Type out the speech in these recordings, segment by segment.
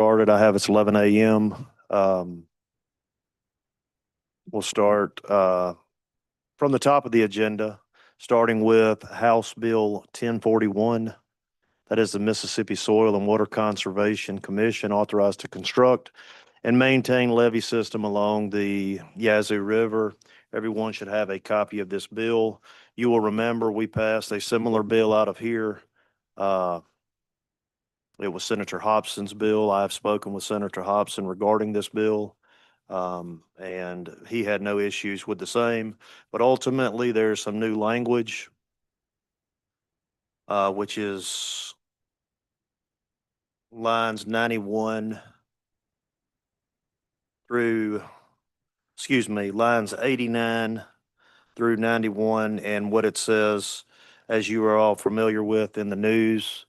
Started. I have it's 11 a.m. We'll start from the top of the agenda, starting with House Bill 1041. That is the Mississippi Soil and Water Conservation Commission authorized to construct and maintain levee system along the Yazoo River. Everyone should have a copy of this bill. You will remember we passed a similar bill out of here. It was Senator Hobson's bill. I have spoken with Senator Hobson regarding this bill. And he had no issues with the same, but ultimately there's some new language, which is lines 91 through, lines 89 through 91. And what it says, as you are all familiar with in the news,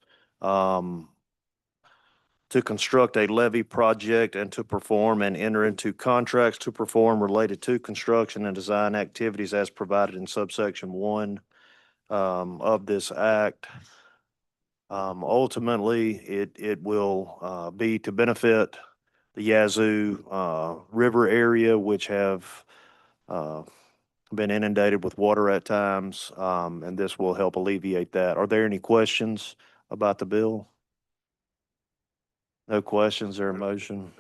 to construct a levee project and to perform and enter into contracts to perform related to construction and design activities as provided in subsection 1 of this act. Ultimately, it will be to benefit the Yazoo River area, which have been inundated with water at times, and this will help alleviate that. Are there any questions about the bill? No questions or a motion?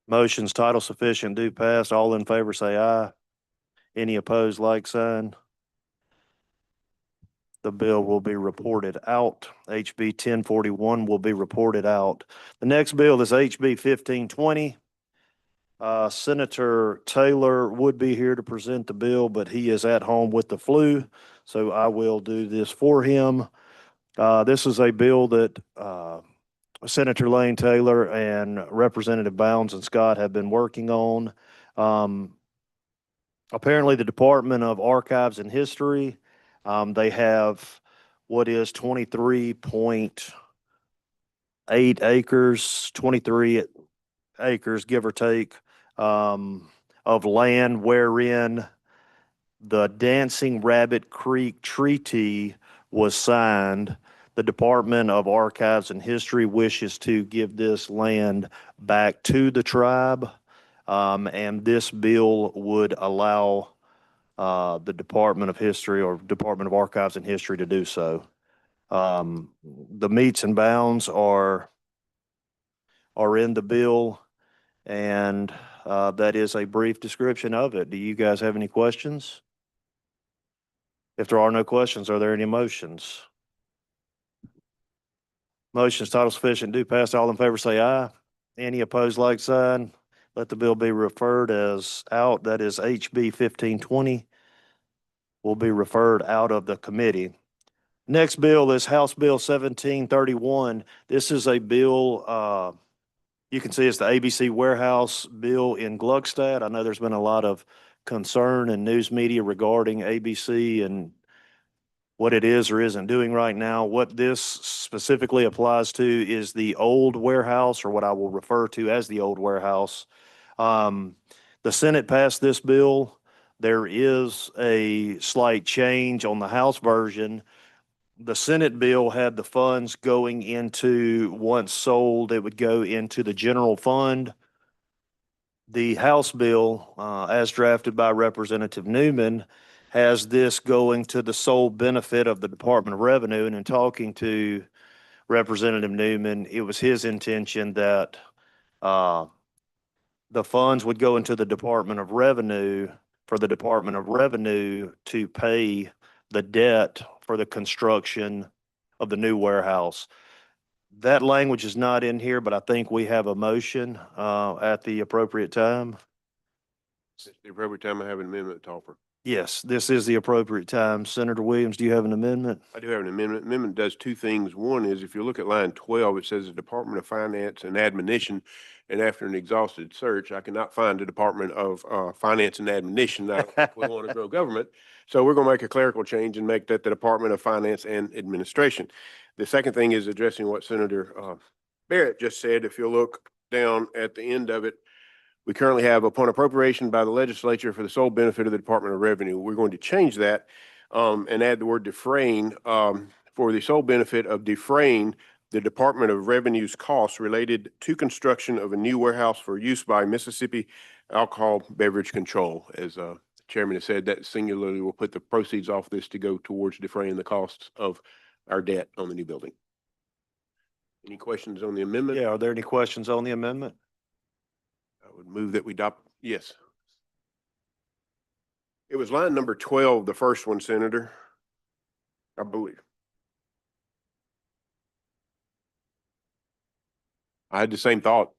Motion's title sufficient, do pass. All in favor say aye. Any opposed, like sign. The bill will be reported out. HB 1041 will be reported out. The next bill is HB 1520. Senator Taylor would be here to present the bill, but he is at home with the flu, so I will do this for him. This is a bill that Senator Lane Taylor and Representative Bounds and Scott have been working on. Apparently, the Department of Archives and History, they have what is 23.8 acres, 23 acres, give or take, of land wherein the Dancing Rabbit Creek Treaty was signed. The Department of Archives and History wishes to give this land back to the tribe, and this bill would allow the Department of History or Department of Archives and History to do so. The metes and bounds are in the bill, and that is a brief description of it. Do you guys have any questions? If there are no questions, are there any motions? Motion's title sufficient, do pass. All in favor say aye. Any opposed, like sign. Let the bill be referred as out. That is HB 1520 will be referred out of the committee. Next bill is House Bill 1731. This is a bill, you can see it's the ABC warehouse bill in Gluckstadt. I know there's been a lot of concern in news media regarding ABC and what it is or isn't doing right now. What this specifically applies to is the old warehouse, or what I will refer to as the old warehouse. The Senate passed this bill. There is a slight change on the House version. The Senate bill had the funds going into, once sold, it would go into the general fund. The House bill, as drafted by Representative Newman, has this going to the sole benefit of the Department of Revenue. And in talking to Representative Newman, it was his intention that the funds would go into the Department of Revenue for the Department of Revenue to pay the debt for the construction of the new warehouse. That language is not in here, but I think we have a motion at the appropriate time. At the appropriate time, I have an amendment to offer. Yes, this is the appropriate time. Senator Williams, do you have an amendment? I do have an amendment. Amendment does two things. One is, if you look at line 12, it says the Department of Finance and Admonition, and after an exhausted search, I cannot find the Department of Finance and Admonition. I don't think we want to grow government. So we're going to make a clerical change and make that the Department of Finance and Administration. The second thing is addressing what Senator Barrett just said. If you look down at the end of it, we currently have upon appropriation by the legislature for the sole benefit of the Department of Revenue. We're going to change that and add the word defraying for the sole benefit of defraying the Department of Revenue's costs related to construction of a new warehouse for use by Mississippi Alcohol Beverage Control. As the chairman has said, that singularly will put the proceeds off this to go towards defraying the costs of our debt on the new building. Any questions on the amendment? Yeah, are there any questions on the amendment? I would move that we adopt, yes. It was line number 12, the first one, Senator, I believe. I had the same thought.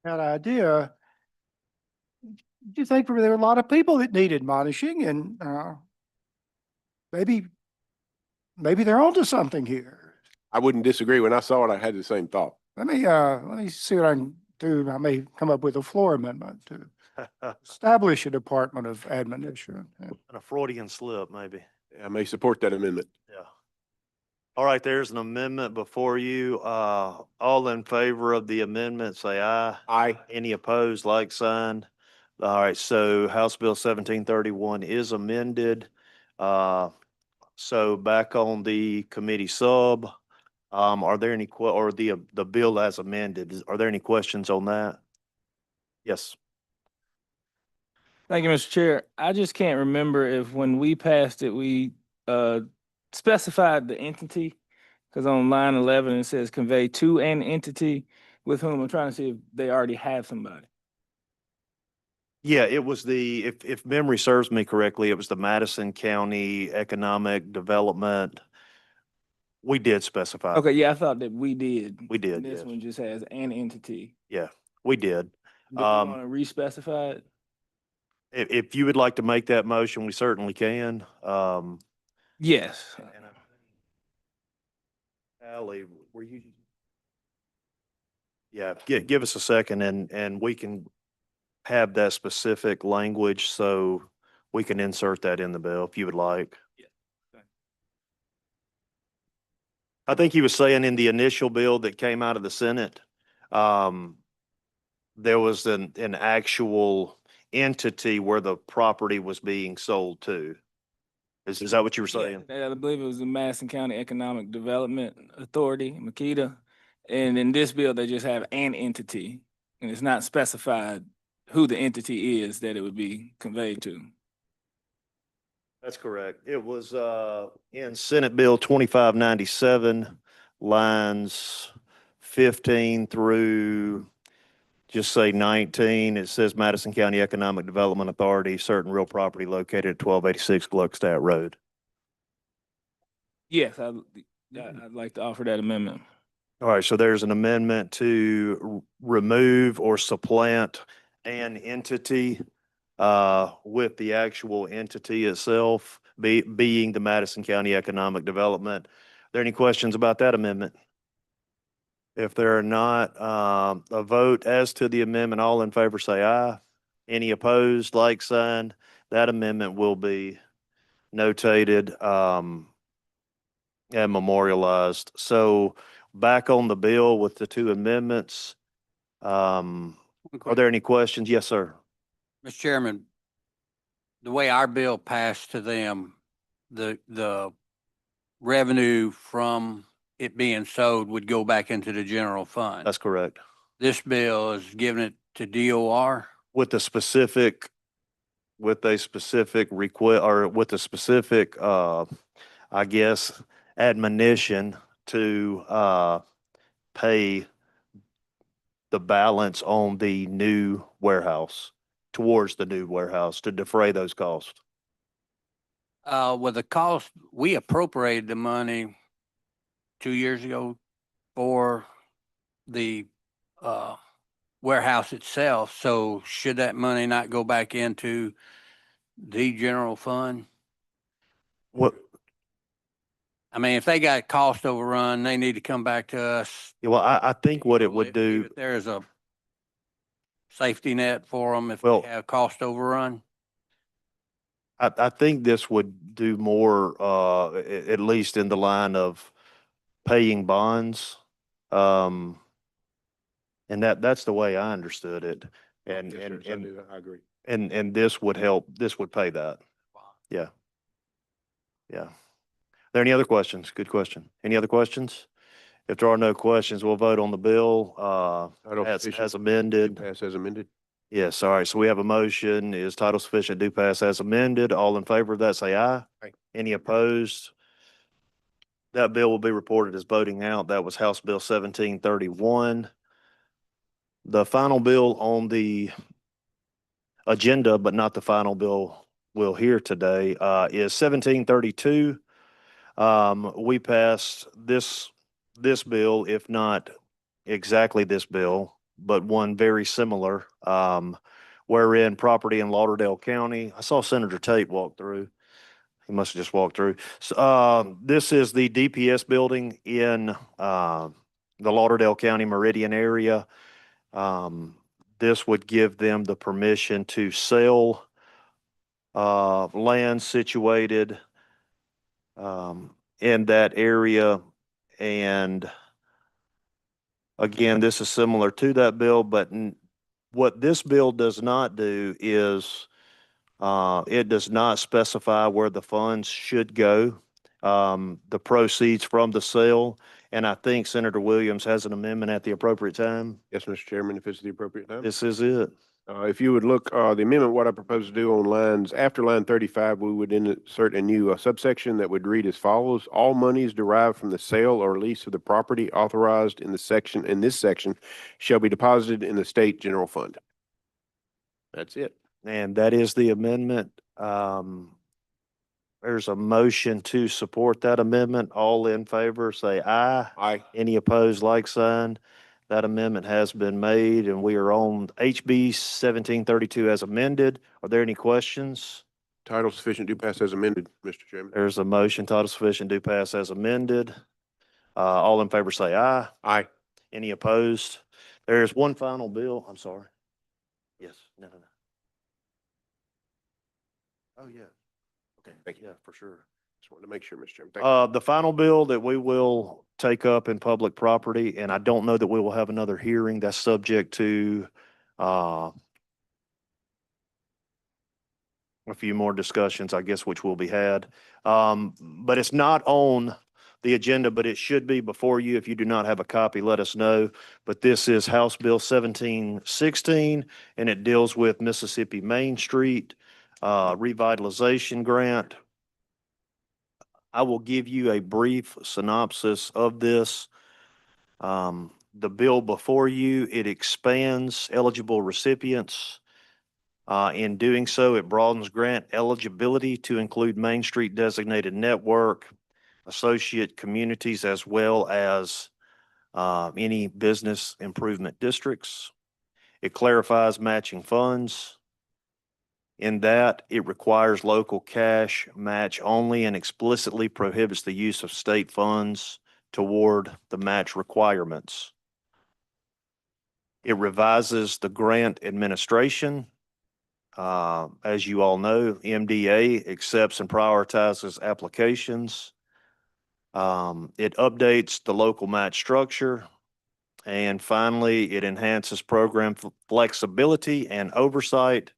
That idea. Do you think there were a lot of people that need admonishing and maybe they're onto something here. I wouldn't disagree. When I saw it, I had the same thought. Let me see what I can do. I may come up with a floor amendment to establish a Department of Admonition. And a Freudian slip, maybe. I may support that amendment. Yeah. All right, there's an amendment before you. All in favor of the amendment, say aye. Aye. Any opposed, like sign. All right, so House Bill 1731 is amended. So back on the committee sub, are there any or the bill as amended, are there any questions on that? Yes. Thank you, Mr. Chair. I just can't remember if when we passed it, we specified the entity. Because on line 11, it says convey to an entity with whom. I'm trying to see if they already have somebody. Yeah, it was if memory serves me correctly, it was the Madison County Economic Development. We did specify. Okay, yeah, I thought that we did. We did, And this yes. one just has an entity. We did. Do you want to re-specify it? If you would like to make that motion, we certainly can. Yes. Ally, were you? Yeah, give us a second and we can have that specific language so we can insert that in the bill if you would like. Yeah. Okay. I think he was saying in the initial bill that came out of the Senate, there was an actual entity where the property was being sold to. Is that what you were saying? Yeah, I believe it was the Madison County Economic Development Authority, Makita. And in this bill, they just have an entity, and it's not specified who the entity is that it would be conveyed to. That's correct. It was in Senate Bill 2597, lines 15 through just say 19. It says Madison County Economic Development Authority, certain real property located at 1286 Gluckstadt Road. Yes, I'd like to offer that amendment. All right, so there's an amendment to remove or supplant an entity with the actual entity itself being the Madison County Economic Development. Are there any questions about that amendment? If there are not, a vote as to the amendment, all in favor say aye. Any opposed, like sign. That amendment will be notated and memorialized. So back on the bill with the two amendments. Are there any questions? Yes, sir. Mr. Chairman, the way our bill passed to them, the revenue from it being sold would go back into the general fund. That's correct. This bill is giving it to DOR. With a specific request or with a specific, I guess, admonition to pay the balance on the new warehouse, towards the new warehouse to defray those costs. With the cost, we appropriated the money 2 years ago for the warehouse itself. So should that money not go back into the general fund? What? I mean, if they got cost overrun, they need to come back to us. Well, I think what it would do, There's a safety net for them if Well- they have cost overrun. I think this would do more, at least in the line of paying bonds. And that's the way I understood it. And, Yes, sir. and, So I and, do. I agree. and this would help, this would pay that. Yeah. Yeah. Are there any other questions? Good question. Any other questions? If there are no questions, we'll vote on the bill, Title as sufficient, do amended. pass as amended. Yes, all right. So we have a motion. Is title sufficient? Do pass as amended. All in favor of that, say aye. Aye. Any opposed? That bill will be reported as voting out. That was House Bill 1731. The final bill on the agenda, but not the final bill we'll hear today, is 1732. We passed this bill, if not exactly this bill, but one very similar, wherein property in Lauderdale County, I saw Senator Tate walk through. He must have just walked through. So, this is the DPS building in, the Lauderdale County Meridian area. This would give them the permission to sell, land situated, in that area. And again, this is similar to that bill, but what this bill does not do is, it does not specify where the funds should go, the proceeds from the sale. And I think Senator Williams has an amendment at the appropriate time. Yes, Mr. Chairman, if it's the appropriate time. This is it. If you would look, the amendment, what I propose to do on lines, after line 35, we would insert a new subsection that would read as follows. All monies derived from the sale or lease of the property authorized in this section shall be deposited in the state general fund. That's it. And that is the amendment. There's a motion to support that amendment. All in favor, say aye. Aye. Any opposed, like sign. That amendment has been made, and we are on HB 1732 as amended. Are there any questions? Title sufficient, do pass as amended, Mr. Chairman. There's a motion, title sufficient, do pass as amended. All in favor, say aye. Aye. Any opposed? There's one final bill. I'm sorry. Yes, no. Oh, yeah. Okay, Thank you. yeah, for sure. Just wanted to make sure, Mr. Chairman. Thank you. The final bill that we will take up in public property, and I don't know that we will have another hearing. That's subject to, a few more discussions, I guess, which will be had. But it's not on the agenda, but it should be before you. If you do not have a copy, let us know. But this is House Bill 1716, and it deals with Mississippi Main Street, revitalization grant. I will give you a brief synopsis of this. The bill before you, it expands eligible recipients. In doing so, it broadens grant eligibility to include Main Street designated network, associate communities, as well as any business improvement districts. It clarifies matching funds. In that, it requires local cash match only and explicitly prohibits the use of state funds toward the match requirements. It revises the grant administration. As you all know, MDA accepts and prioritizes applications. It updates the local match structure. And finally, it enhances program flexibility and oversight.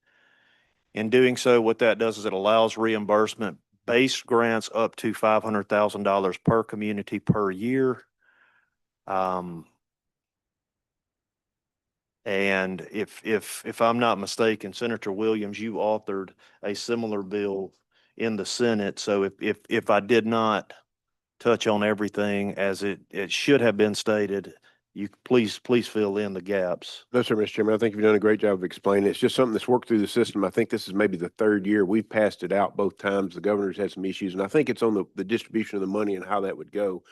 In doing so, what that does is it allows reimbursement-based grants up to $500,000 per community per year. And if I'm not mistaken, Senator Williams, you authored a similar bill in the Senate. So if I did not touch on everything as it should have been stated, you please fill in the gaps. No, sir, Mr. Chairman. I think you've done a great job of explaining. It's just something that's worked through the system. I think this is maybe the third year. We've passed it out both times. The governor's had some issues, and I think it's on the distribution of the money and how that would go.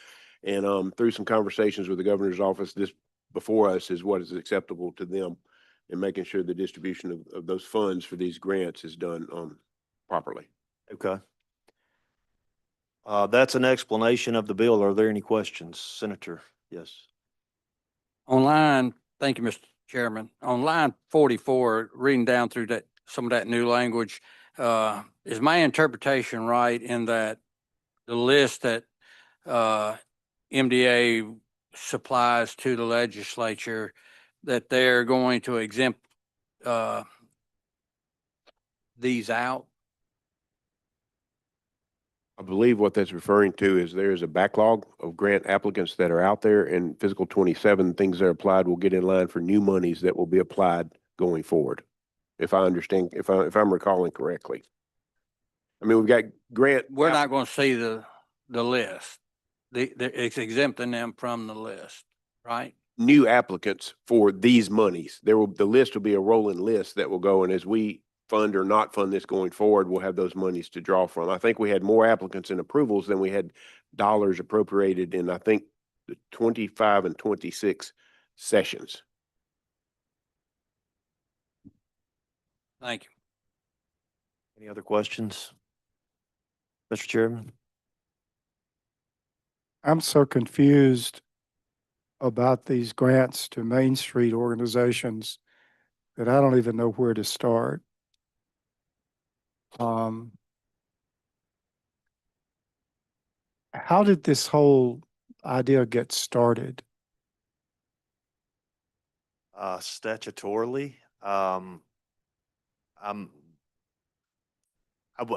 And through some conversations with the governor's office, this before us is what is acceptable to them, and making sure the distribution of those funds for these grants is done properly. Okay. That's an explanation of the bill. Are there any questions, Senator? Yes. Thank you, Mr. Chairman. On line 44, reading down through some of that new language, is my interpretation right in that the list that MDA supplies to the legislature, that they're going to exempt these out? I believe what that's referring to is there is a backlog of grant applicants that are out there, and fiscal 27, things that are applied will get in line for new monies that will be applied going forward. If I understand, if I'm recalling correctly. I mean, we've got grant. We're not going to see the list. It's exempting them from the list, right? New applicants for these monies. The list will be a rolling list that will go, and as we fund or not fund this going forward, we'll have those monies to draw from. I think we had more applicants and approvals than we had dollars appropriated in, I think, the 25 and 26 sessions. Thank you. Any other questions? Mr. Chairman? I'm so confused about these grants to Main Street organizations that I don't even know where to start. How did this whole idea get started? Statutorily, I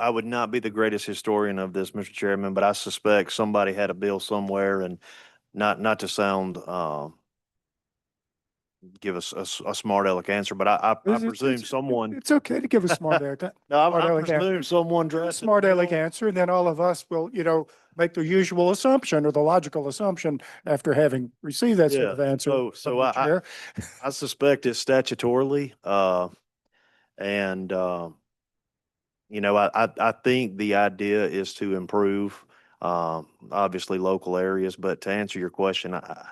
would not be the greatest historian of this, Mr. Chairman, but I suspect somebody had a bill somewhere, and not to sound, give us a smart aleck answer, but I presume someone, It's okay to give a smart aleck. no, I smart aleck presume someone A dressed. smart aleck answer, and then all of us will, make the usual assumption or the logical assumption after having received that sort Yeah, of answer. so from the chair. I suspect it's statutorily, and, I think the idea is to improve, obviously local areas, but to answer your question, Well,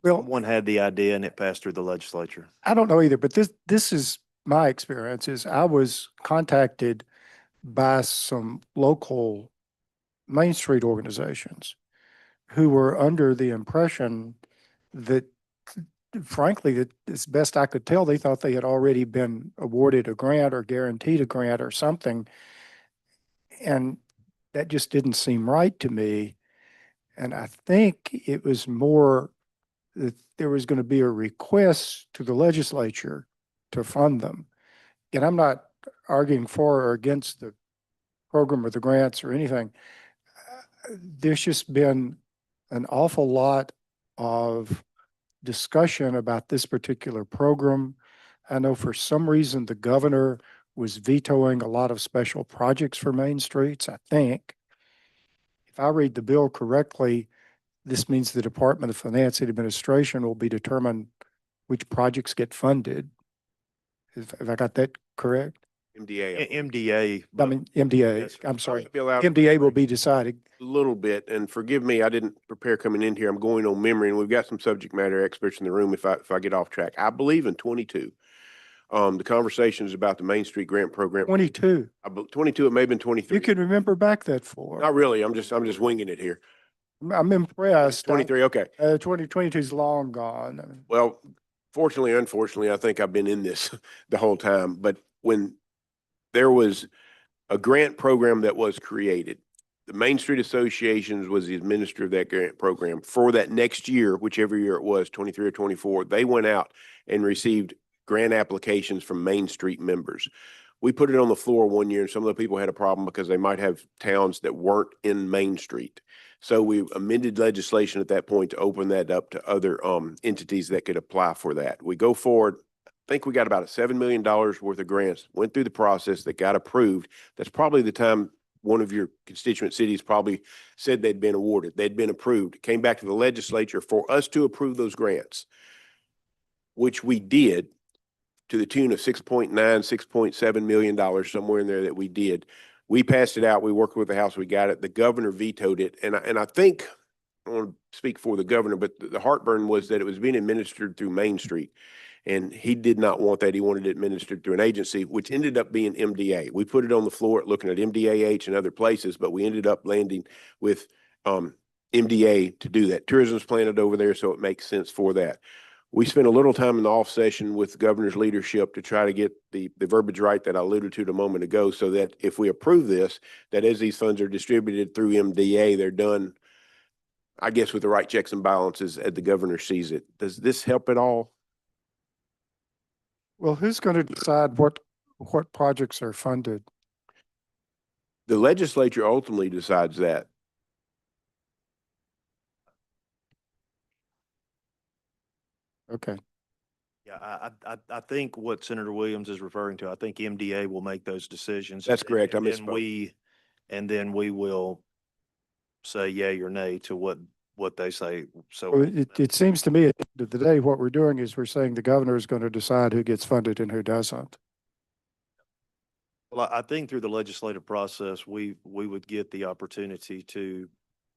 someone had the idea and it passed through the legislature. I don't know either, but this is my experience is I was contacted by some local Main Street organizations who were under the impression that frankly, that as best I could tell, they thought they had already been awarded a grant or guaranteed a grant or something. And that just didn't seem right to me. And I think it was more that there was going to be a request to the legislature to fund them. And I'm not arguing for or against the program or the grants or anything. There's just been an awful lot of discussion about this particular program. I know for some reason the governor was vetoing a lot of special projects for Main Streets, I think. If I read the bill correctly, this means the Department of Finance and Administration will be determined which projects get funded. Have I got that correct? MDA. MDA. I mean, MDA, Yes, sir. I'm sorry. Bill out MDA will be decided. a little bit, and forgive me, I didn't prepare coming in here. I'm going on memory, and we've got some subject matter experts in the room if I get off track. I believe in 22. The conversation is about the Main Street Grant Program. 22. 22, it may have been 23. You can remember back that far. Not really. I'm just winging it here. I'm impressed. 23, okay. 2022 is long gone. I mean, Well, fortunately, unfortunately, I think I've been in this the whole time. But when there was a grant program that was created, the Main Street Association was the administrator of that grant program for that next year, whichever year it was, 23 or 24. They went out and received grant applications from Main Street members. We put it on the floor one year, and some of the people had a problem because they might have towns that weren't in Main Street. So we amended legislation at that point to open that up to other entities that could apply for that. We go forward. I think we got about $7 million worth of grants, went through the process that got approved. That's probably the time one of your constituent cities probably said they'd been awarded. They'd been approved. It came back to the legislature for us to approve those grants, which we did to the tune of $6.7 million, somewhere in there that we did. We passed it out. We worked with the House. We got it. The governor vetoed it. And I think, I don't want to speak for the governor, but the heartburn was that it was being administered through Main Street. And he did not want that. He wanted it administered through an agency, which ended up being MDA. We put it on the floor looking at MDAH and other places, but we ended up landing with MDA to do that. Tourism's planted over there, so it makes sense for that. We spent a little time in the off session with the governor's leadership to try to get the verbiage right that I alluded to a moment ago, so that if we approve this, that as these funds are distributed through MDA, they're done, I guess, with the right checks and balances as the governor sees it. Does this help at all? well, who's going to decide what projects are funded? The legislature ultimately decides that. Okay. Yeah, I think what Senator Williams is referring to, I think MDA will make those decisions. That's and correct. I then misspoke. and then we will say yay or nay to what they say. So. Well, it seems to me at the end of the day, what we're doing is we're saying the governor is going to decide who gets funded and who doesn't. Well, I think through the legislative process, we would get the opportunity to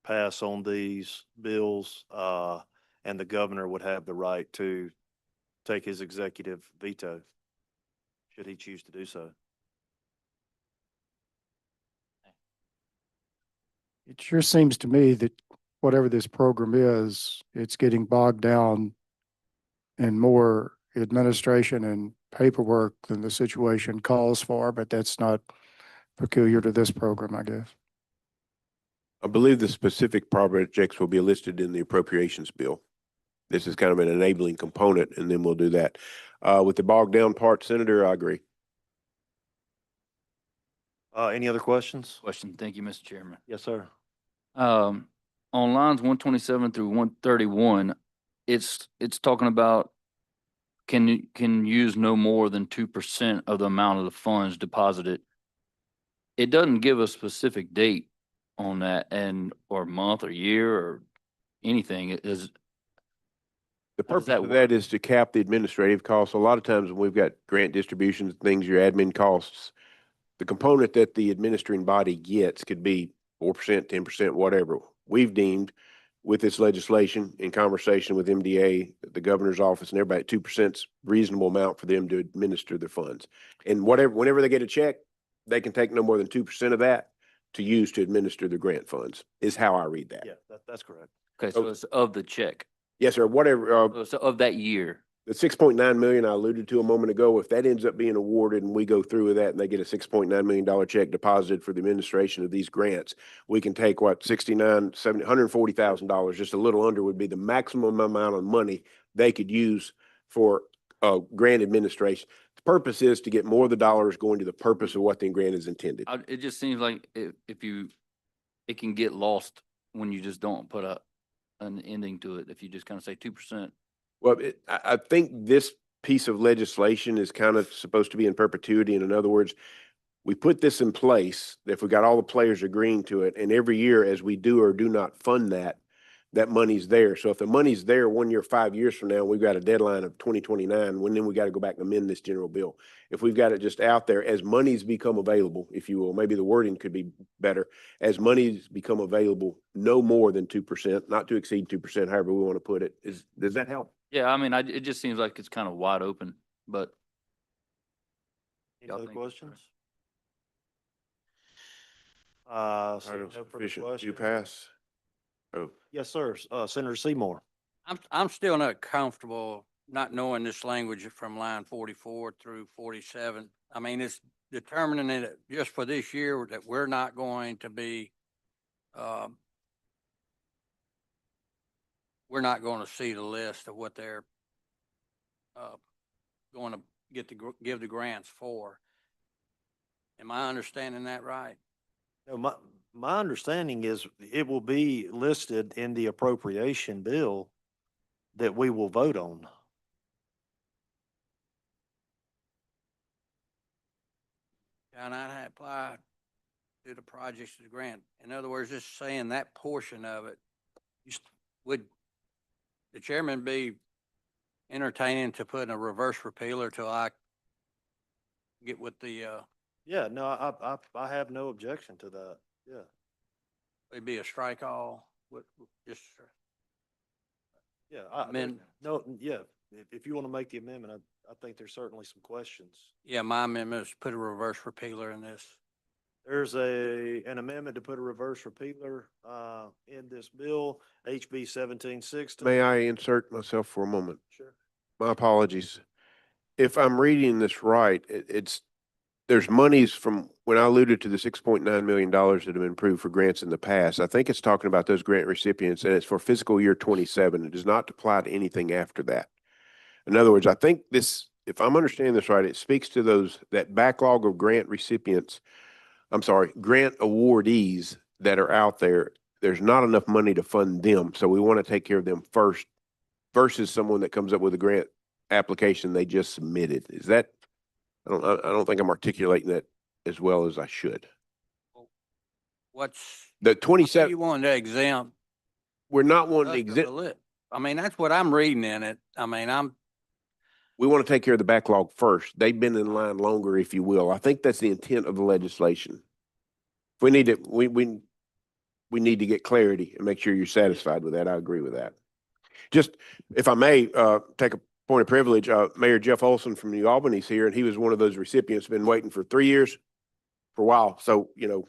pass on these bills, and the governor would have the right to take his executive veto, should he choose to do so. It sure seems to me that whatever this program is, it's getting bogged down in more administration and paperwork than the situation calls for, but that's not peculiar to this program, I guess. I believe the specific projects will be listed in the appropriations bill. This is kind of an enabling component, and then we'll do that. With the bogged down part, Senator, I agree. Any other questions? Question. Thank you, Mr. Chairman. Yes, sir. On lines 127 through 131, it's talking about can use no more than 2% of the amount of the funds deposited. It doesn't give a specific date on that or month or year or anything. It is, The How does purpose that of that is to cap the administrative costs. A lot of times when we've got grant distributions, things, your admin costs, the component that the administering body gets could be 4%, 10%, whatever. We've deemed with this legislation, in conversation with MDA, the governor's office and everybody, 2% is reasonable amount for them to administer their funds. And whenever they get a check, they can take no more than 2% of that to use to administer their grant funds, is how I read that. Yeah, that's correct. okay, so it's of the check, Yes, sir. Whatever, so it's of that year. the 6.9 million I alluded to a moment ago, if that ends up being awarded and we go through with that and they get a $6.9 million check deposited for the administration of these grants, we can take what, $140,000, just a little under would be the maximum amount of money they could use for grant administration. The purpose is to get more of the dollars going to the purpose of what the grant is intended. It just seems like it can get lost when you just don't put an ending to it. If you just kind of say 2%. Well, I think this piece of legislation is kind of supposed to be in perpetuity. And in other words, we put this in place, if we got all the players agreeing to it, and every year as we do or do not fund that, that money's there. So if the money's there 1 year, 5 years from now, we've got a deadline of 2029, when then we got to go back and amend this general bill. If we've got it just out there, as monies become available, if you will, maybe the wording could be better, as monies become available, no more than 2%, not to exceed 2%, however we want to put it. Does that help? Yeah, I mean, it just seems like it's kind of wide open, but Any Y'all other think- questions? Seeing Items no further sufficient to questions. pass. Oh, Yes, sir. Senator Seymour. I'm still not comfortable not knowing this language from line 44 through 47. I mean, it's determining it just for this year that we're not going to be, we're not going to see the list of what they're going to give the grants for. Am I understanding that right? No, my understanding is it will be listed in the appropriation bill that we will vote on. Can I apply to the projects of the grant? In other words, just saying that portion of it, would the chairman be entertaining to put in a reverse repealer till I get with the, Yeah, no, I have no objection to that. Yeah. it'd be a strike all, just, Yeah. No, yeah, if you want to make the amendment, I think there's certainly some questions. yeah, my amendment is put a reverse repealer in this. There's an amendment to put a reverse repealer, in this bill, HB 1760. may I insert myself for a moment? Sure. My apologies. If I'm reading this right, there's monies from, when I alluded to the $6.9 million that have been approved for grants in the past, I think it's talking about those grant recipients, and it's for fiscal year 27. It does not apply to anything after that. In other words, I think this, if I'm understanding this right, it speaks to that backlog of grant recipients I'm sorry, grant awardees that are out there, there's not enough money to fund them. So we want to take care of them first versus someone that comes up with a grant application they just submitted. Is that, I don't think I'm articulating that as well as I should. What's, The what do 27, you want to exempt? we're not wanting to us of the exempt, lit? I mean, that's what I'm reading in it. I mean, we want to take care of the backlog first. They've been in line longer, if you will. I think that's the intent of the legislation. We need to, we need to get clarity and make sure you're satisfied with that. I agree with that. Just, if I may, take a point of privilege, Mayor Jeff Olson from New Albany's here, and he was one of those recipients, been waiting for 3 years, for a while. So, you know,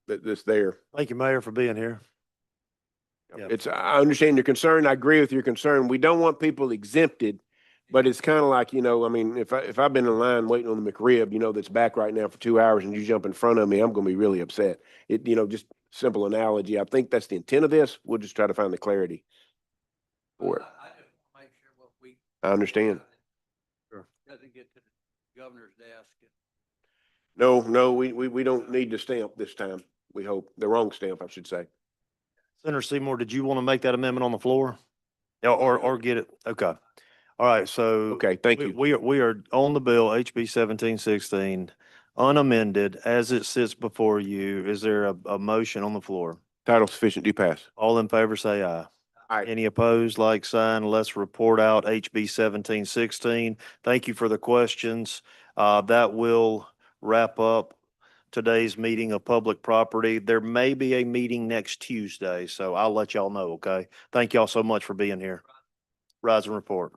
that's there. Thank you, Mayor, for being here. Yeah. It's, I understand your concern. I agree with your concern. We don't want people exempted, but it's kind of like, you know, I mean, if I've been in line waiting on the McRib, you know, that's back right now for 2 hours and you jump in front of me, I'm going to be really upset. It, you know, just simple analogy. I think that's the intent of this. We'll just try to find the clarity for it. I just want to make sure what we. I understand. Sure. Doesn't get to the governor's desk. No, we don't need the stamp this time. We hope. The wrong stamp, I should say. Senator Seymour, did you want to make that amendment on the floor? Yeah, or get it? Okay. All right, so. Okay, thank we- you. We are on the bill, HB 1716, unamended as it sits before you. Is there a motion on the floor? Title sufficient, do pass. All in favor, say aye. Aye. Any opposed, like sign. Let's report out HB 1716. Thank you for the questions. That will wrap up today's meeting of public property. There may be a meeting next Tuesday, so I'll let y'all know, okay? Thank y'all so much for being here. Rise and report.